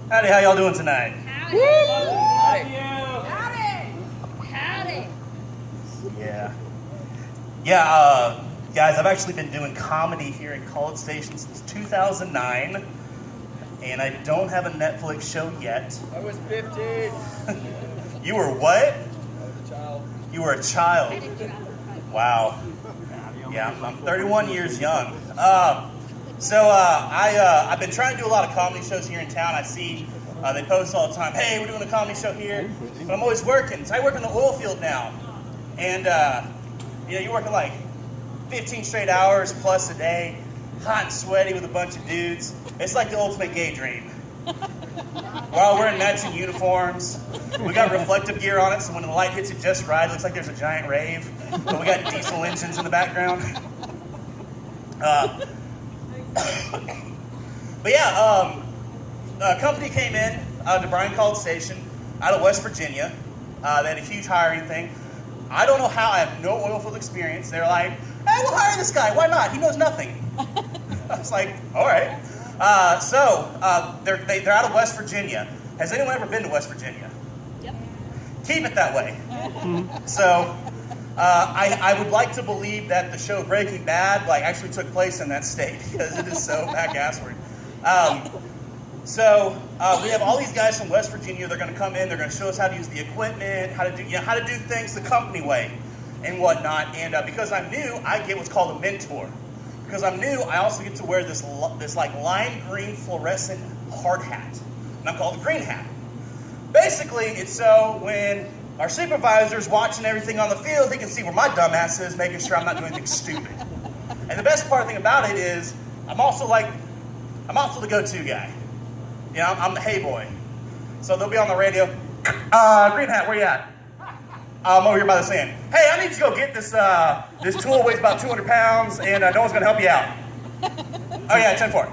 Howdy, how y'all doing tonight? Howdy. Howdy. Yeah. Guys, I've actually been doing comedy here in College Station since 2009, and I don't have a Netflix show yet. I was 15. You were what? I was a child. You were a child. Wow. Yeah, I'm 31 years young. I've been trying to do a lot of comedy shows here in town. I see they post all the time, hey, we're doing a comedy show here. But I'm always working. So I work in the oil field now. And, you're working like 15 straight hours plus a day, hot and sweaty with a bunch of dudes. It's like the ultimate gay dream. We're all wearing matching uniforms. We got reflective gear on it, so when the light hits it just right, it looks like there's a giant rave. But we got diesel engines in the background. A company came in to Bryan College Station out of West Virginia. They had a huge hiring thing. I don't know how. I have no oil field experience. They're like, hey, we'll hire this guy. Why not? He knows nothing. I was like, all right. They're out of West Virginia. Has anyone ever been to West Virginia? Yep. Keep it that way. So I would like to believe that the show Breaking Bad actually took place in that state because it is so back-assward. We have all these guys from West Virginia. They're going to come in. They're going to show us how to use the equipment, how to do things the company way, and whatnot. And because I'm new, I get what's called a mentor. Because I'm new, I also get to wear this lime green fluorescent hard hat, and I'm called the green hat. Basically, it's so when our supervisor's watching everything on the field, he can see where my dumb ass is, making sure I'm not doing anything stupid. And the best part thing about it is, I'm also the go-to guy. You know, I'm the hey boy. So they'll be on the radio, green hat, where you at? I'm over here by the sand. Hey, I need you to go get this tool, weighs about 200 pounds, and no one's gonna help you out. Oh yeah, 10-4.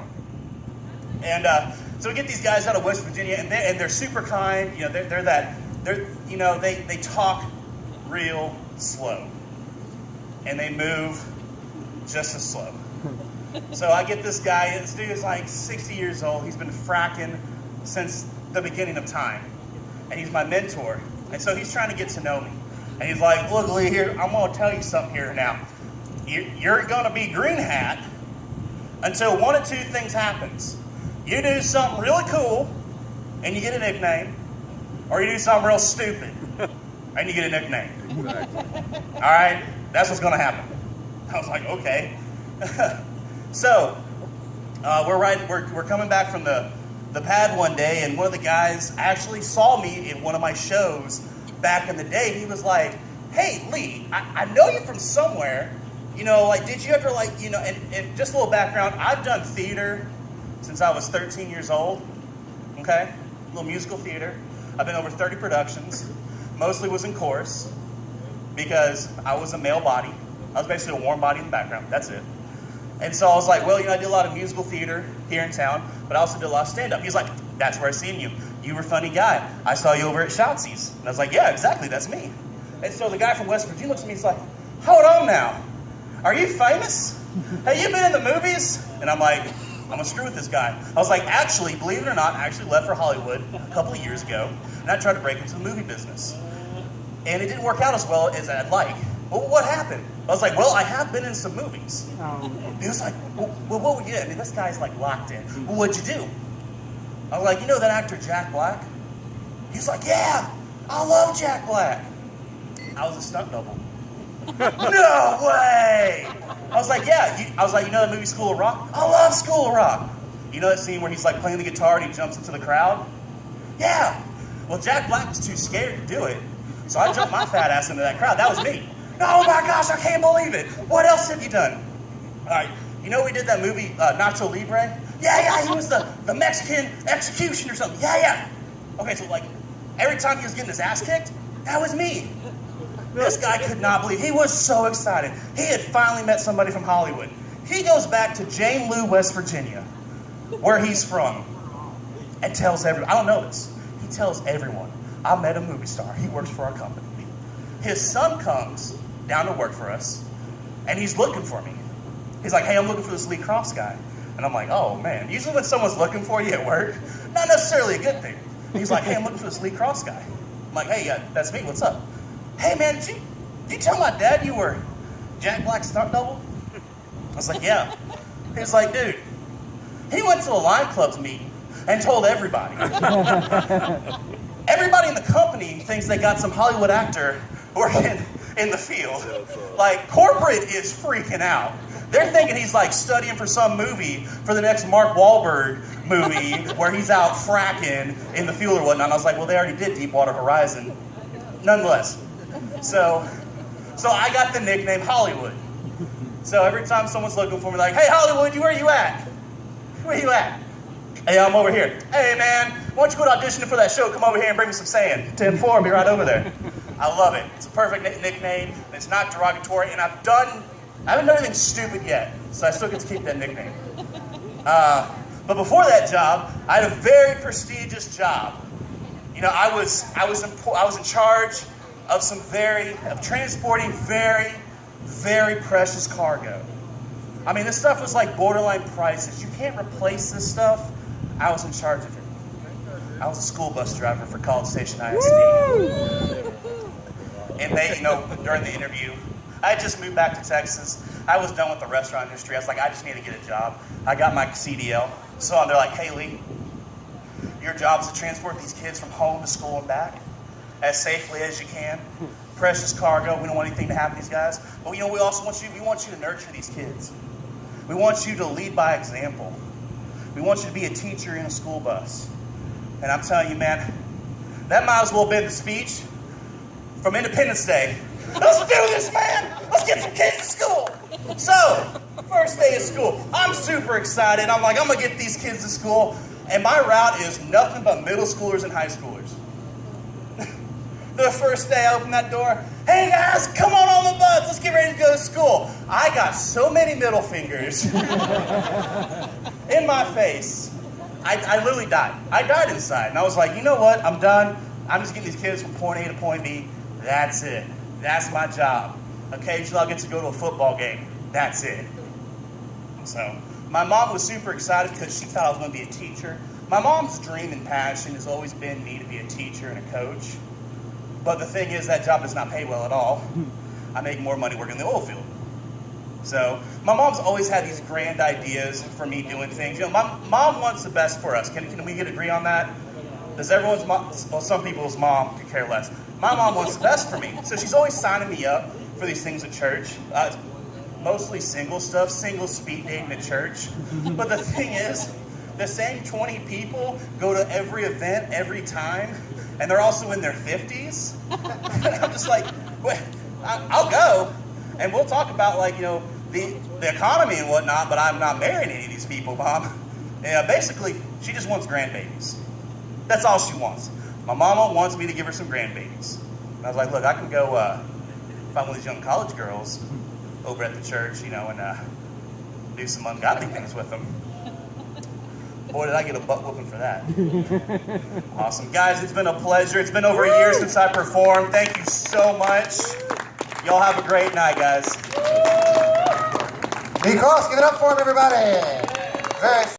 And so we get these guys out of West Virginia, and they're super kind. You know, they talk real slow, and they move just as slow. So I get this guy. This dude is like 60 years old. He's been fracking since the beginning of time, and he's my mentor. And so he's trying to get to know me. And he's like, look, Lee, here, I'm going to tell you something here now. You're going to be green hat until one of two things happens. You do something really cool, and you get a nickname, or you do something real stupid, and you get a nickname. Exactly. All right? That's what's going to happen. I was like, okay. So we're coming back from the pad one day, and one of the guys actually saw me in one of my shows back in the day. He was like, hey, Lee, I know you from somewhere. You know, did you ever, and just a little background, I've done theater since I was 13 years old, okay? A little musical theater. I've been over 30 productions. Mostly was in chorus because I was a male body. I was basically a warm body in the background. That's it. And so I was like, well, I did a lot of musical theater here in town, but I also did a lot of stand-up. He's like, that's where I seen you. You were a funny guy. I saw you over at Shoutsy's. And I was like, yeah, exactly, that's me. And so the guy from West Virginia looks at me, he's like, hold on now. Are you famous? Have you been in the movies? And I'm like, I'm gonna screw with this guy. I was like, actually, believe it or not, I actually left for Hollywood a couple of years ago, and I tried to break into the movie business. And it didn't work out as well as I'd like. Well, what happened? I was like, well, I have been in some movies. He was like, well, what were you? I mean, this guy's locked in. Well, what'd you do? I was like, you know that actor Jack Black? He was like, yeah, I love Jack Black. I was a stunt double. No way! I was like, yeah. You know that movie School of Rock? I love School of Rock. You know that scene where he's playing the guitar and he jumps into the crowd? Yeah. Well, Jack Black was too scared to do it, so I jumped my fat ass into that crowd. That was me. Oh my gosh, I can't believe it. What else have you done? All right, you know we did that movie, Nacho Libre? Yeah, he was the Mexican execution or something. Yeah. Okay, so every time he was getting his ass kicked, that was me. This guy could not believe. He was so excited. He had finally met somebody from Hollywood. He goes back to Jane Lou, West Virginia, where he's from, and tells everyone, I don't know this, he tells everyone, I met a movie star. He works for our company. His son comes down to work for us, and he's looking for me. He's like, hey, I'm looking for this Lee Crofts guy. And I'm like, oh man. Usually when someone's looking for you at work, not necessarily a good thing. He's like, hey, I'm looking for this Lee Cross guy. I'm like, hey, yeah, that's me. What's up? Hey man, did you tell my dad you were Jack Black's stunt double? I was like, yeah. He was like, dude, he went to a Lion Club's meeting and told everybody. Everybody in the company thinks they got some Hollywood actor working in the field. Like, corporate is freaking out. They're thinking he's like studying for some movie, for the next Mark Wahlberg movie where he's out fracking in the field or whatnot. And I was like, well, they already did Deepwater Horizon. Nonetheless. So I got the nickname Hollywood. So every time someone's looking for me, like, hey, Hollywood, where you at? Where you at? Hey, I'm over here. Hey, man, why don't you go to auditioning for that show? Come over here and bring me some sand to inform me right over there. I love it. It's a perfect nickname. And it's not derogatory. And I haven't done anything stupid yet, so I still get to keep that nickname. But before that job, I had a very prestigious job. You know, I was in charge of transporting very, very precious cargo. I mean, this stuff was like borderline prices. You can't replace this stuff. I was in charge of it. I was a school bus driver for College Station ISD. And they, during the interview, I had just moved back to Texas. I was done with the restaurant industry. I was like, I just need to get a job. I got my CDL. So they're like, hey, Lee, your job is to transport these kids from home to school and back as safely as you can. Precious cargo. We don't want anything to happen to these guys. But we also want you to nurture these kids. We want you to lead by example. We want you to be a teacher in a school bus. And I'm telling you, man, that might as well have been the speech from Independence Day. Let's do this, man. Let's get some kids to school. So, first day of school. I'm super excited. I'm like, I'm going to get these kids to school. And my route is nothing but middle schoolers and high schoolers. The first day I opened that door, hey guys, come on the bus. Let's get ready to go to school. I got so many middle fingers in my face. I literally died. I died inside. And I was like, you know what? I'm done. I'm just getting these kids from point A to point B. That's it. That's my job. Occasionally I'll get to go to a football game. That's it. So my mom was super excited because she thought I was going to be a teacher. My mom's dream and passion has always been me to be a teacher and a coach. But the thing is, that job does not pay well at all. I make more money working in the oil field. So my mom's always had these grand ideas for me doing things. My mom wants the best for us. Can we agree on that? Does everyone's mom, well, some people's mom could care less. My mom wants the best for me. So she's always signing me up for these things at church. Mostly single stuff, single speed dating at church. But the thing is, the same 20 people go to every event every time, and they're also in their 50s. And I'm just like, wait, I'll go, and we'll talk about the economy and whatnot, but I'm not marrying any of these people, Mom. And basically, she just wants grandbabies. That's all she wants. My mama wants me to give her some grandbabies. And I was like, look, I can go find one of these young college girls over at the church, and do some ungodly things with them. Boy, did I get a butt whooping for that. Awesome. Guys, it's been a pleasure. It's been over a year since I performed. Thank you so much. Y'all have a great night, guys. Lee Cross, give it up for him, everybody. Very